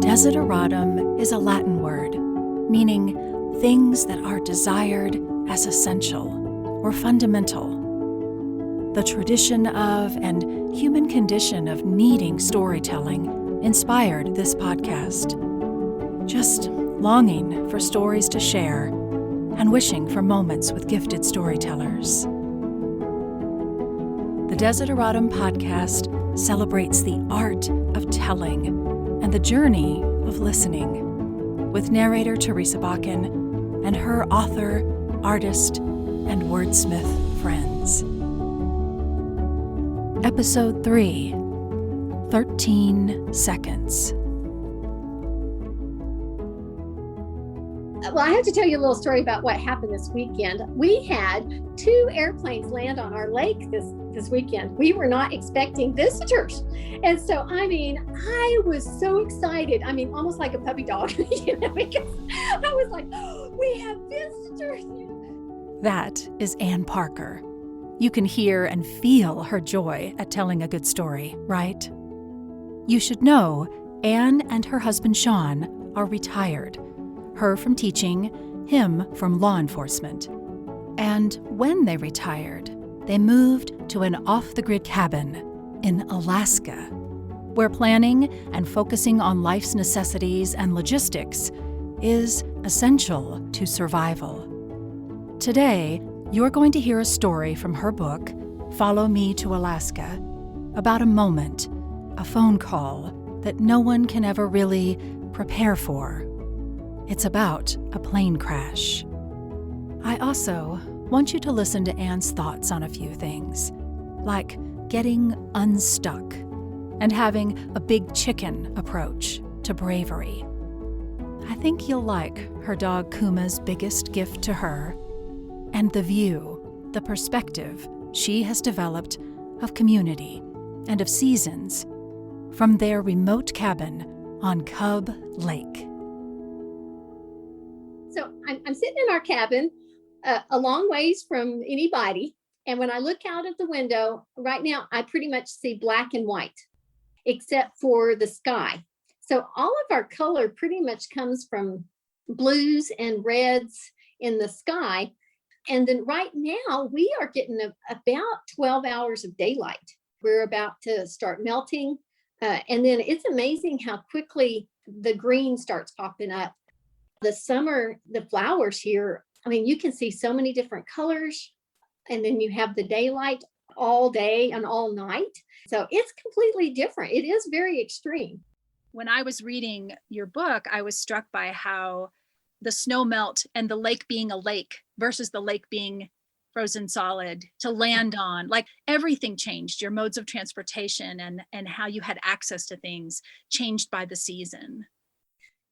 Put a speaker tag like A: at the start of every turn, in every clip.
A: Desideratum is a Latin word meaning things that are desired as essential or fundamental. The tradition of and human condition of needing storytelling inspired this podcast. Just longing for stories to share and wishing for moments with gifted storytellers. The Desideratum podcast celebrates the art of telling and the journey of listening, with narrator Teresa Bakken and her author, artist, and wordsmith friends. Episode 3, 13 Seconds.
B: Well, I have to tell you a little story about what happened this weekend. We had 2 airplanes land on our lake this weekend. We were not expecting visitors. And so, I was so excited. Almost like a puppy dog, because I was like, oh, we have visitors.
A: That is Ann Parker. You can hear and feel her joy at telling a good story, right? You should know Ann and her husband Sean are retired. Her from teaching, him from law enforcement. And when they retired, they moved to an off-the-grid cabin in Alaska, where planning and focusing on life's necessities and logistics is essential to survival. Today, you're going to hear a story from her book, Follow Me to Alaska, about a moment, a phone call that no one can ever really prepare for. It's about a plane crash. I also want you to listen to Ann's thoughts on a few things, like getting unstuck and having a big chicken approach to bravery. I think you'll like her dog Kuma's biggest gift to her, and the view, the perspective she has developed of community and of seasons from their remote cabin on Cub Lake.
B: So I'm sitting in our cabin a long ways from anybody. And when I look out of the window, right now, I pretty much see black and white, except for the sky. So all of our color pretty much comes from blues and reds in the sky. And then right now, we are getting about 12 hours of daylight. We're about to start melting. And then it's amazing how quickly the green starts popping up. The summer, the flowers here, you can see so many different colors. And then you have the daylight all day and all night. So it's completely different. It is very extreme.
C: When I was reading your book, I was struck by how the snow melt and the lake being a lake versus the lake being frozen solid to land on, like everything changed. Your modes of transportation and how you had access to things changed by the season.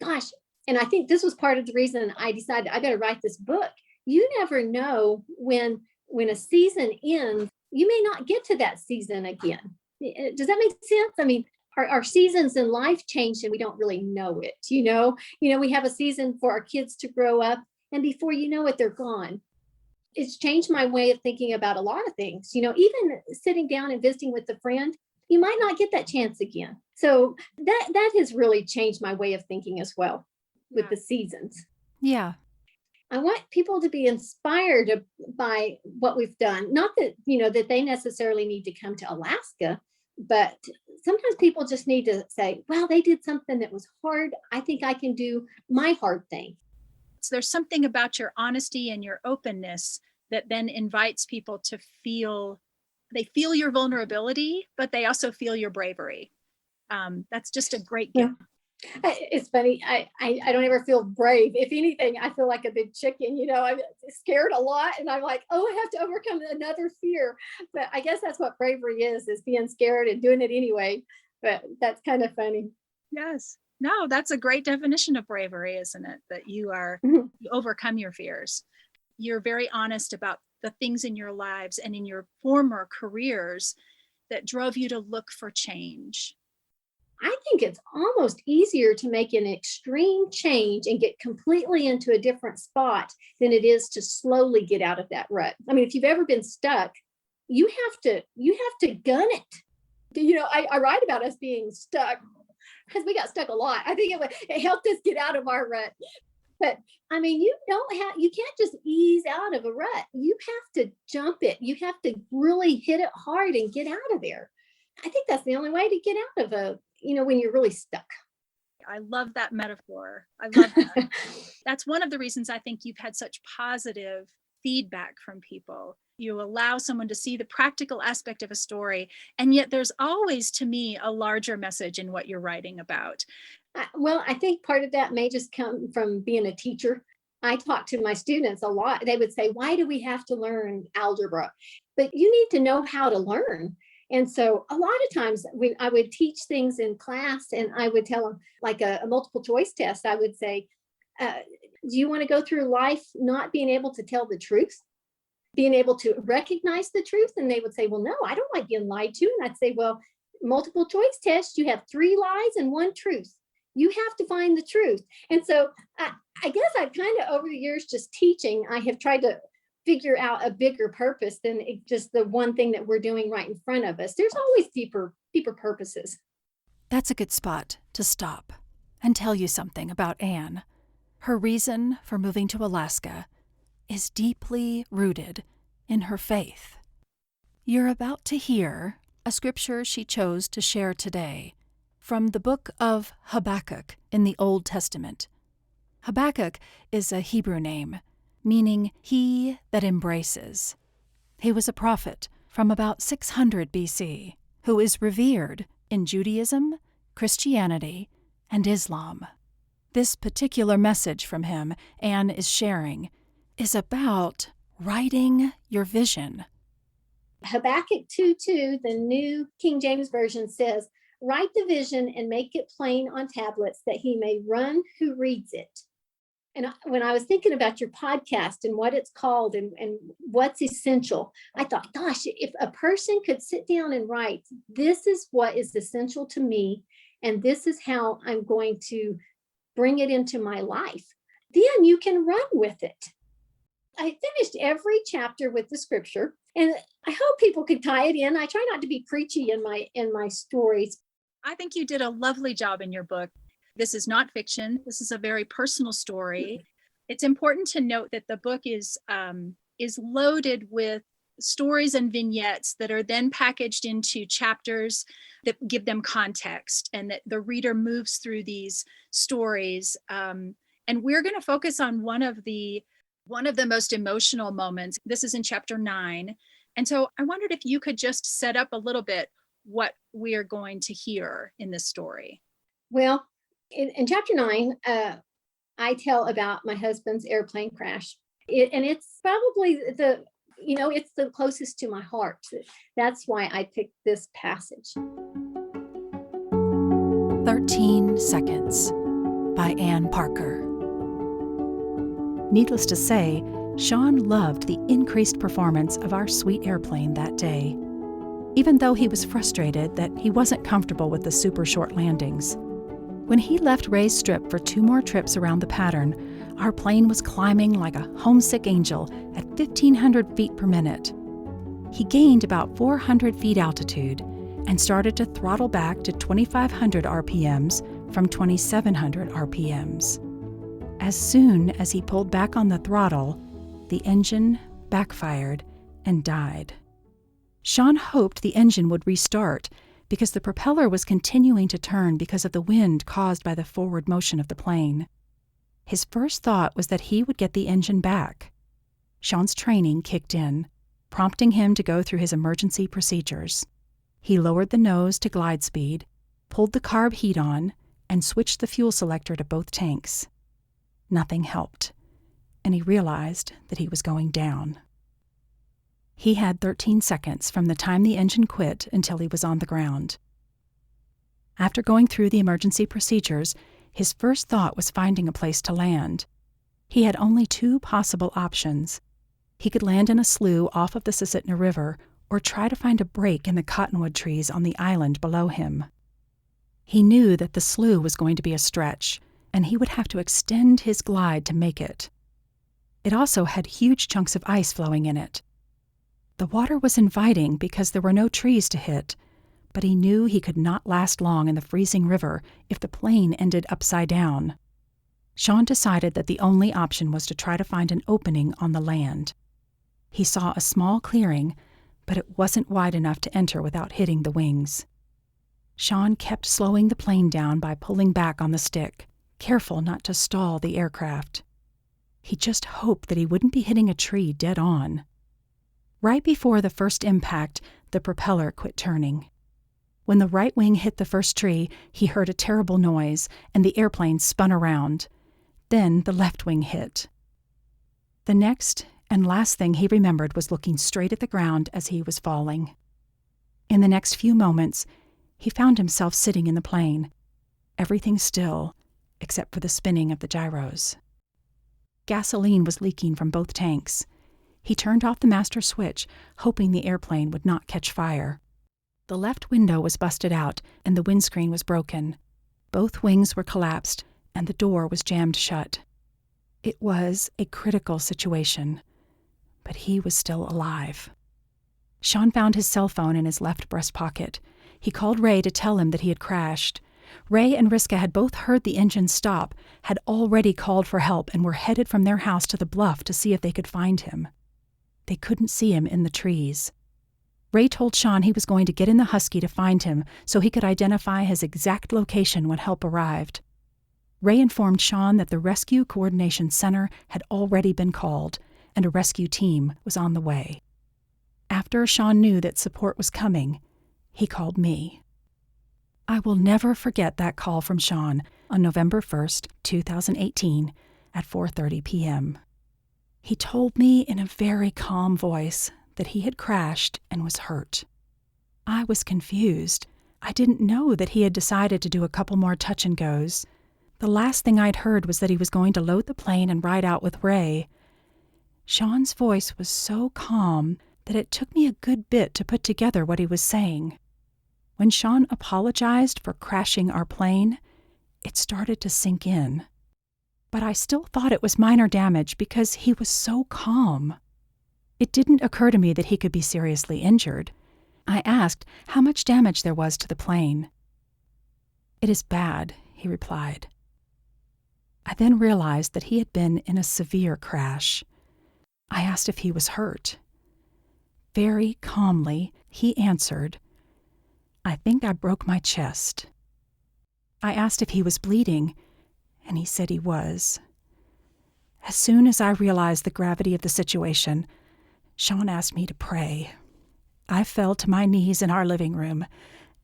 B: Gosh. And I think this was part of the reason I decided I got to write this book. You never know when a season ends, you may not get to that season again. Does that make sense? Our seasons in life change and we don't really know it. We have a season for our kids to grow up, and before you know it, they're gone. It's changed my way of thinking about a lot of things. Even sitting down and visiting with a friend, you might not get that chance again. So that has really changed my way of thinking as well. With the seasons.
A: Yeah.
B: I want people to be inspired by what we've done. Not that, that they necessarily need to come to Alaska, but sometimes people just need to say, well, they did something that was hard. I think I can do my hard thing.
C: So there's something about your honesty and your openness that then invites people to feel your vulnerability, but they also feel your bravery. That's just a great gift.
B: Yeah. It's funny. I don't ever feel brave. If anything, I feel like a big chicken. I'm scared a lot, and I'm like, oh, I have to overcome another fear. But I guess that's what bravery is being scared and doing it anyway. But that's kind of funny.
C: Yes. No, that's a great definition of bravery, isn't it? That you overcome your fears. You're very honest about the things in your lives and in your former careers that drove you to look for change.
B: I think it's almost easier to make an extreme change and get completely into a different spot than it is to slowly get out of that rut. If you've ever been stuck, you have to gun it. I write about us being stuck because we got stuck a lot. I think it helped us get out of our rut. But I mean, you can't just ease out of a rut. You have to jump it. You have to really hit it hard and get out of there. I think that's the only way to get out of when you're really stuck.
C: I love that metaphor. I love that. That's one of the reasons I think you've had such positive feedback from people. You allow someone to see the practical aspect of a story, and yet there's always, to me, a larger message in what you're writing about.
B: Well, I think part of that may just come from being a teacher. I talk to my students a lot. They would say, why do we have to learn algebra? But you need to know how to learn. And so a lot of times when I would teach things in class and I would tell them, like a multiple choice test, I would say, do you want to go through life not being able to tell the truth, being able to recognize the truth? And they would say, well, no, I don't like being lied to. And I'd say, well, multiple choice test, you have 3 lies and 1 truth. You have to find the truth. And so I guess I've kind of, over the years, just teaching, I have tried to figure out a bigger purpose than just the one thing that we're doing right in front of us. There's always deeper purposes.
A: That's a good spot to stop and tell you something about Anne. Her reason for moving to Alaska is deeply rooted in her faith. You're about to hear a scripture she chose to share today from the book of Habakkuk in the Old Testament. Habakkuk is a Hebrew name, meaning he that embraces. He was a prophet from about 600 BC who is revered in Judaism, Christianity, and Islam. This particular message from him Anne is sharing is about writing your vision.
B: Habakkuk 2:2, the New King James Version says, write the vision and make it plain on tablets that he may run who reads it. And when I was thinking about your podcast and what it's called and what's essential, I thought, gosh, if a person could sit down and write, this is what is essential to me, and this is how I'm going to bring it into my life, then you can run with it. I finished every chapter with the scripture, and I hope people could tie it in. I try not to be preachy in my stories.
C: I think you did a lovely job in your book. This is not fiction. This is a very personal story. It's important to note that the book is loaded with stories and vignettes that are then packaged into chapters that give them context, and that the reader moves through these stories. And we're going to focus on one of the most emotional moments. This is in chapter 9. And so I wondered if you could just set up a little bit what we are going to hear in this story.
B: Well, in chapter 9, I tell about my husband's airplane crash. And it's probably it's the closest to my heart. That's why I picked this passage.
A: 13 Seconds by Anne Parker. Needless to say, Sean loved the increased performance of our sweet airplane that day, even though he was frustrated that he wasn't comfortable with the super short landings. When he left Ray's strip for 2 more trips around the pattern, our plane was climbing like a homesick angel at 1,500 feet per minute. He gained about 400 feet altitude and started to throttle back to 2,500 RPMs from 2,700 RPMs. As soon as he pulled back on the throttle, the engine backfired and died. Sean hoped the engine would restart because the propeller was continuing to turn because of the wind caused by the forward motion of the plane. His first thought was that he would get the engine back. Sean's training kicked in, prompting him to go through his emergency procedures. He lowered the nose to glide speed, pulled the carb heat on, and switched the fuel selector to both tanks. Nothing helped, and he realized that he was going down. He had 13 seconds from the time the engine quit until he was on the ground. After going through the emergency procedures, his first thought was finding a place to land. He had only 2 possible options. He could land in a slough off of the Susitna River or try to find a break in the cottonwood trees on the island below him. He knew that the slough was going to be a stretch, and he would have to extend his glide to make it. It also had huge chunks of ice flowing in it. The water was inviting because there were no trees to hit, but he knew he could not last long in the freezing river if the plane ended upside down. Sean decided that the only option was to try to find an opening on the land. He saw a small clearing, but it wasn't wide enough to enter without hitting the wings. Sean kept slowing the plane down by pulling back on the stick, careful not to stall the aircraft. He just hoped that he wouldn't be hitting a tree dead on. Right before the first impact, the propeller quit turning. When the right wing hit the first tree, he heard a terrible noise, and the airplane spun around. Then the left wing hit. The next and last thing he remembered was looking straight at the ground as he was falling. In the next few moments, he found himself sitting in the plane, everything still except for the spinning of the gyros. Gasoline was leaking from both tanks. He turned off the master switch, hoping the airplane would not catch fire. The left window was busted out, and the windscreen was broken. Both wings were collapsed, and the door was jammed shut. It was a critical situation, but he was still alive. Sean found his cell phone in his left breast pocket. He called Ray to tell him that he had crashed. Ray and Riska had both heard the engine stop, had already called for help, and were headed from their house to the bluff to see if they could find him. They couldn't see him in the trees. Ray told Sean he was going to get in the Husky to find him so he could identify his exact location when help arrived. Ray informed Sean that the Rescue Coordination Center had already been called, and a rescue team was on the way. After Sean knew that support was coming, he called me. I will never forget that call from Sean on November 1st, 2018, at 4:30 p.m. He told me in a very calm voice that he had crashed and was hurt. I was confused. I didn't know that he had decided to do a couple more touch-and-goes. The last thing I'd heard was that he was going to load the plane and ride out with Ray. Sean's voice was so calm that it took me a good bit to put together what he was saying. When Sean apologized for crashing our plane, it started to sink in. But I still thought it was minor damage because he was so calm. It didn't occur to me that he could be seriously injured. I asked how much damage there was to the plane. "It is bad," he replied. I then realized that he had been in a severe crash. I asked if he was hurt. Very calmly, he answered, "I think I broke my chest." I asked if he was bleeding, and he said he was. As soon as I realized the gravity of the situation, Sean asked me to pray. I fell to my knees in our living room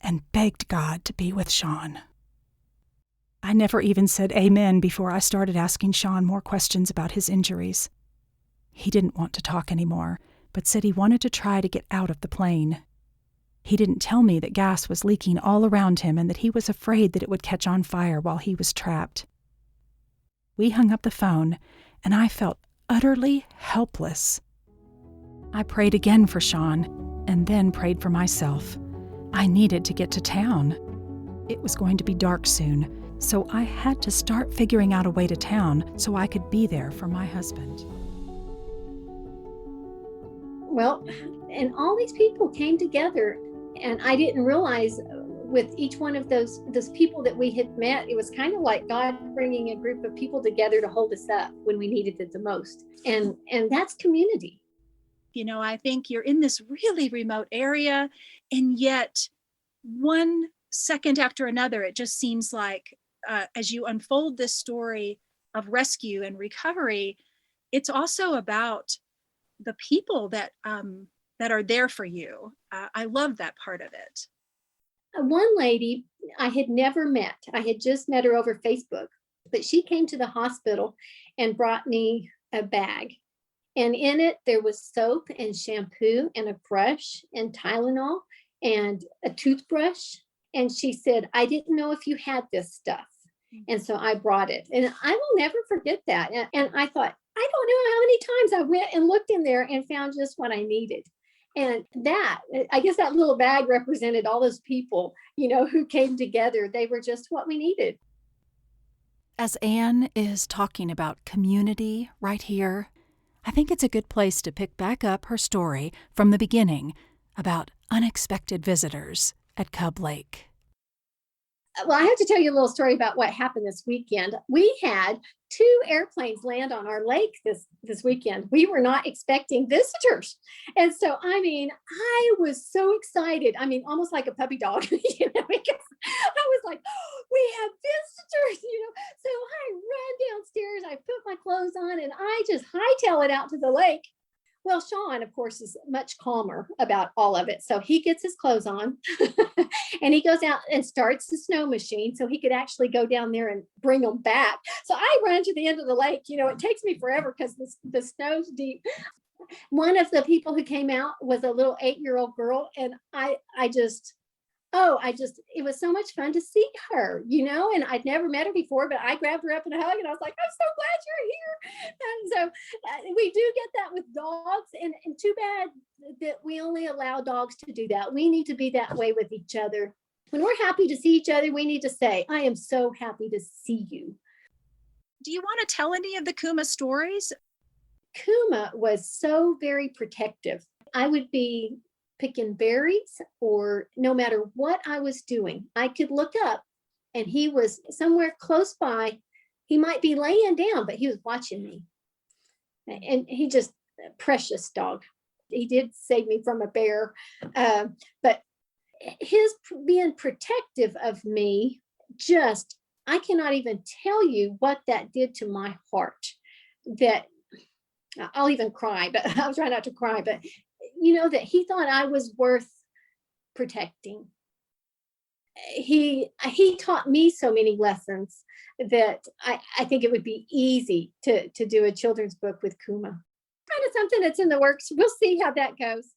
A: and begged God to be with Sean. I never even said amen before I started asking Sean more questions about his injuries. He didn't want to talk anymore, but said he wanted to try to get out of the plane. He didn't tell me that gas was leaking all around him and that he was afraid that it would catch on fire while he was trapped. We hung up the phone, and I felt utterly helpless. I prayed again for Sean, and then prayed for myself. I needed to get to town. It was going to be dark soon, so I had to start figuring out a way to town so I could be there for my husband.
B: Well, and all these people came together, and I didn't realize with each one of those people that we had met, it was kind of like God bringing a group of people together to hold us up when we needed it the most. And that's community.
C: You know, I think you're in this really remote area, and yet one second after another, it just seems like as you unfold this story of rescue and recovery, it's also about the people that are there for you. I love that part of it.
B: One lady I had never met. I had just met her over Facebook, but she came to the hospital and brought me a bag. And in it, there was soap and shampoo and a brush and Tylenol and a toothbrush. And she said, "I didn't know if you had this stuff." And so I brought it. And I will never forget that. And I thought, I don't know how many times I went and looked in there and found just what I needed. And that, I guess that little bag represented all those people, who came together. They were just what we needed.
A: As Anne is talking about community right here, I think it's a good place to pick back up her story from the beginning about unexpected visitors at Cub Lake.
B: Well, I have to tell you a little story about what happened this weekend. We had 2 airplanes land on our lake this weekend. We were not expecting visitors. And so, I was so excited. Almost like a puppy dog, because I was like, oh, we have visitors, So I ran downstairs, I put my clothes on, and I just hightail it out to the lake. Well, Sean, of course, is much calmer about all of it. So he gets his clothes on and he goes out and starts the snow machine so he could actually go down there and bring them back. So I run to the end of the lake. It takes me forever because the snow's deep. One of the people who came out was a little 8-year-old girl. And it was so much fun to see her, and I'd never met her before, but I grabbed her up in a hug and I was like, I'm so glad you're here. And so we do get that with dogs, and too bad that we only allow dogs to do that. We need to be that way with each other. When we're happy to see each other, we need to say, I am so happy to see you.
C: Do you want to tell any of the Kuma stories?
B: Kuma was so very protective. I would be picking berries, or no matter what I was doing, I could look up and he was somewhere close by. He might be laying down, but he was watching me. And he just a precious dog. He did save me from a bear, but his being protective of me, I cannot even tell you what that did to my heart. That I'll even cry, but I'll try not to cry, but that he thought I was worth protecting. He taught me so many lessons that I think it would be easy to do a children's book with Kuma. Kind of something that's in the works. We'll see how that goes.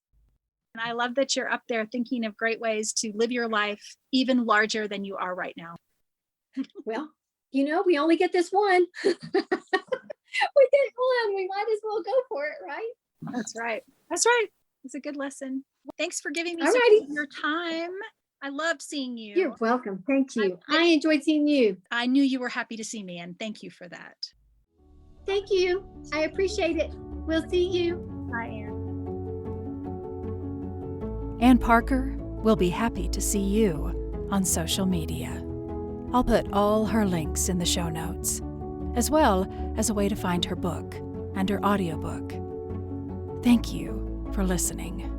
C: And I love that you're up there thinking of great ways to live your life even larger than you are right now.
B: Well, we only get this one. We get one. We might as well go for it, right?
C: That's right. That's right. It's a good lesson. Thanks for giving me some of your time. I loved seeing you.
B: You're welcome. Thank you. I enjoyed seeing you.
C: I knew you were happy to see me, and thank you for that.
B: Thank you. I appreciate it. We'll see you.
C: Bye, Ann.
A: Ann Parker will be happy to see you on social media. I'll put all her links in the show notes, as well as a way to find her book and her audiobook. Thank you for listening.